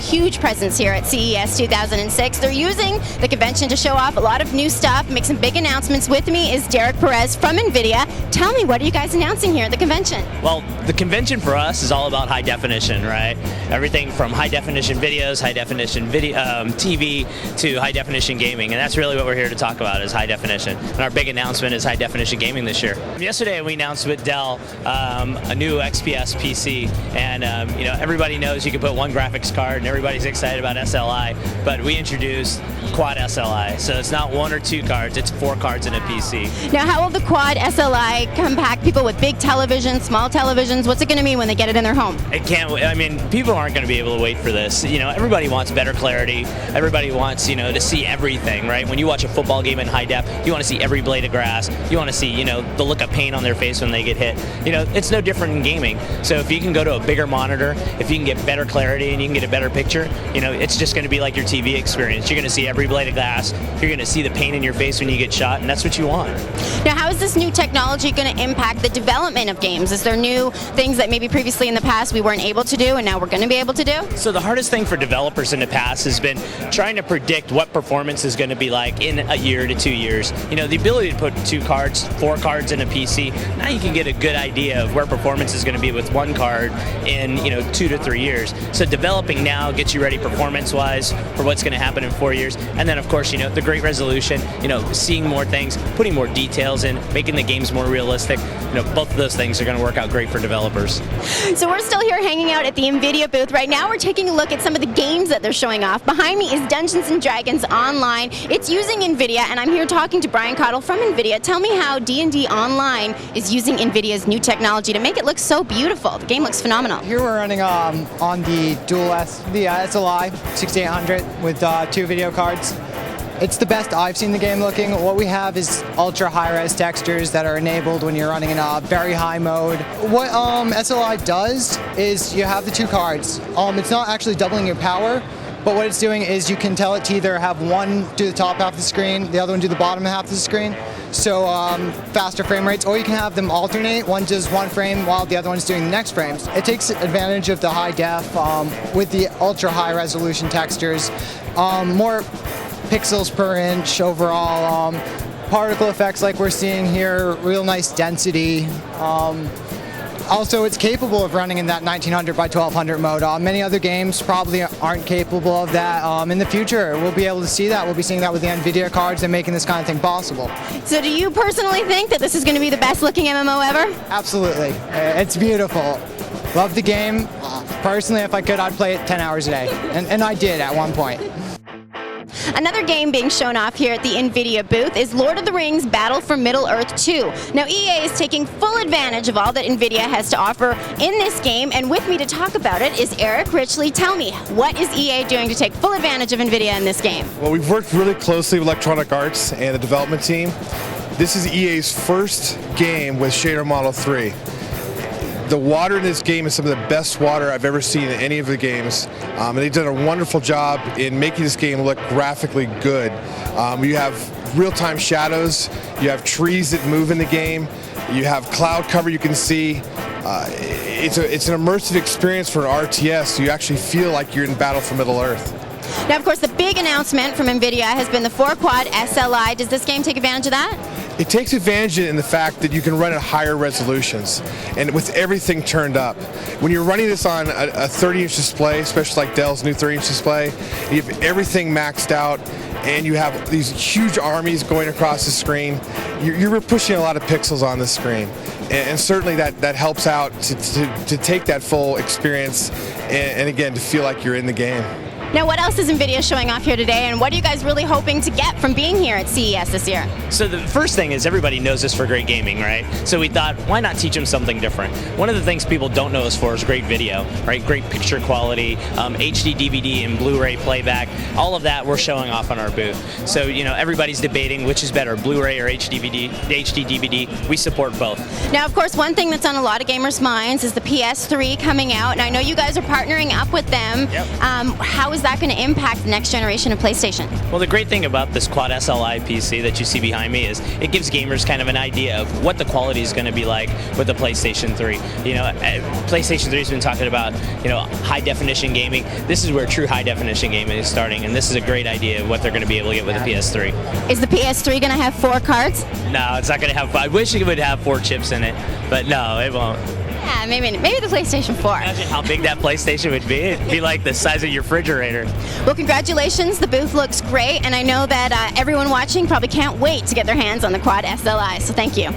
huge presence here at CES 2006. They're using the convention to show off a lot of new stuff, make some big announcements. With me is Derek Perez from NVIDIA. Tell me, what are you guys announcing here at the convention? Well, the convention for us is all about high definition, right? Everything from high definition videos, high definition TV, to high definition gaming, and that's really what we're here to talk about, is high definition. And our big announcement is high definition gaming this year. Yesterday we announced with Dell a new XPS PC, and everybody knows you can put one graphics card, and everybody's excited about SLI, but we introduced quad SLI, so it's not one or two cards, it's 4 cards in a PC. Now, how will the quad SLI compact people with big televisions, small televisions? What's it going to mean when they get it in their home? It can't. I mean, people aren't going to be able to wait for this. Everybody wants better clarity. Everybody wants, to see everything, right? When you watch a football game in high def, you want to see every blade of grass. You want to see, the look of pain on their face when they get hit. It's no different in gaming. So if you can go to a bigger monitor, if you can get better clarity and you can get a better picture, it's just going to be like your TV experience. You're going to see every blade of glass. You're going to see the pain in your face when you get shot, and that's what you want. Now, how is this new technology going to impact the development of games? Is there new things that maybe previously in the past we weren't able to do and now we're going to be able to do? So the hardest thing for developers in the past has been trying to predict what performance is going to be like in a year to 2 years. The ability to put 4 cards in a PC, now you can get a good idea of where performance is going to be with 1 card in 2 to 3 years. So developing now gets you ready performance-wise for what's going to happen in 4 years. And then of course, the great resolution, seeing more things, putting more details in, making the games more realistic. Both of those things are going to work out great for developers. So we're still here hanging out at the NVIDIA booth. Right now we're taking a look at some of the games that they're showing off. Behind me is Dungeons & Dragons Online. It's using NVIDIA, and I'm here talking to Brian Cottle from NVIDIA. Tell me how D&D Online is using NVIDIA's new technology to make it look so beautiful. The game looks phenomenal. Here we're running on the SLI 6800 with 2 video cards. It's the best I've seen the game looking. What we have is ultra high-res textures that are enabled when you're running in a very high mode. What SLI does is you have the 2 cards. It's not actually doubling your power, but what it's doing is you can tell it to either have one do the top half of the screen, the other one do the bottom half of the screen, so faster frame rates, or you can have them alternate. One does 1 frame while the other one's doing the next frames. It takes advantage of the high def with the ultra high resolution textures, more pixels per inch overall, particle effects like we're seeing here, real nice density. Also, it's capable of running in that 1900 by 1200 mode. Many other games probably aren't capable of that. In the future, we'll be able to see that. We'll be seeing that with the NVIDIA cards and making this kind of thing possible. So do you personally think that this is going to be the best looking MMO ever? Absolutely. It's beautiful. Love the game. Personally, if I could, I'd play it 10 hours a day. And I did at one point. Another game being shown off here at the NVIDIA booth is Lord of the Rings Battle for Middle-earth 2. Now, EA is taking full advantage of all that NVIDIA has to offer in this game, and with me to talk about it is Eric Richley. Tell me, what is EA doing to take full advantage of NVIDIA in this game? Well, we've worked really closely with Electronic Arts and the development team. This is EA's first game with Shader Model 3. The water in this game is some of the best water I've ever seen in any of the games. And they've done a wonderful job in making this game look graphically good. You have real-time shadows, you have trees that move in the game, you have cloud cover you can see. It's an immersive experience for an RTS, so you actually feel like you're in Battle for Middle-earth. Now, of course, the big announcement from NVIDIA has been the 4-quad SLI. Does this game take advantage of that? It takes advantage in the fact that you can run at higher resolutions and with everything turned up. When you're running this on a 30-inch display, especially like Dell's new 30-inch display, you have everything maxed out and you have these huge armies going across the screen. You're pushing a lot of pixels on the screen. And certainly that helps out to take that full experience and again, to feel like you're in the game. Now, what else is NVIDIA showing off here today, and what are you guys really hoping to get from being here at CES this year? So the first thing is everybody knows us for great gaming, right? So we thought, why not teach them something different? One of the things people don't know us for is great video, right? Great picture quality, HD DVD and Blu-ray playback, all of that we're showing off on our booth. So, everybody's debating which is better, Blu-ray or HD DVD. We support both. Now, of course, one thing that's on a lot of gamers' minds is the PS3 coming out, and I know you guys are partnering up with them. Yep. How is that going to impact the next generation of PlayStation? Well, the great thing about this Quad SLI PC that you see behind me is it gives gamers kind of an idea of what the quality is going to be like with the PlayStation 3. You know, PlayStation 3 has been talking about, you know, high definition gaming. This is where true high definition gaming is starting, and this is a great idea of what they're going to be able to get with the PS3. Is the PS3 going to have 4 cards? No, it's not going to have. I wish it would have 4 chips in it, but no, it won't. Yeah, maybe the PlayStation 4. Imagine how big that PlayStation would be. It'd be like the size of your refrigerator. Well, congratulations. The booth looks great, and I know that everyone watching probably can't wait to get their hands on the Quad SLI, so thank you.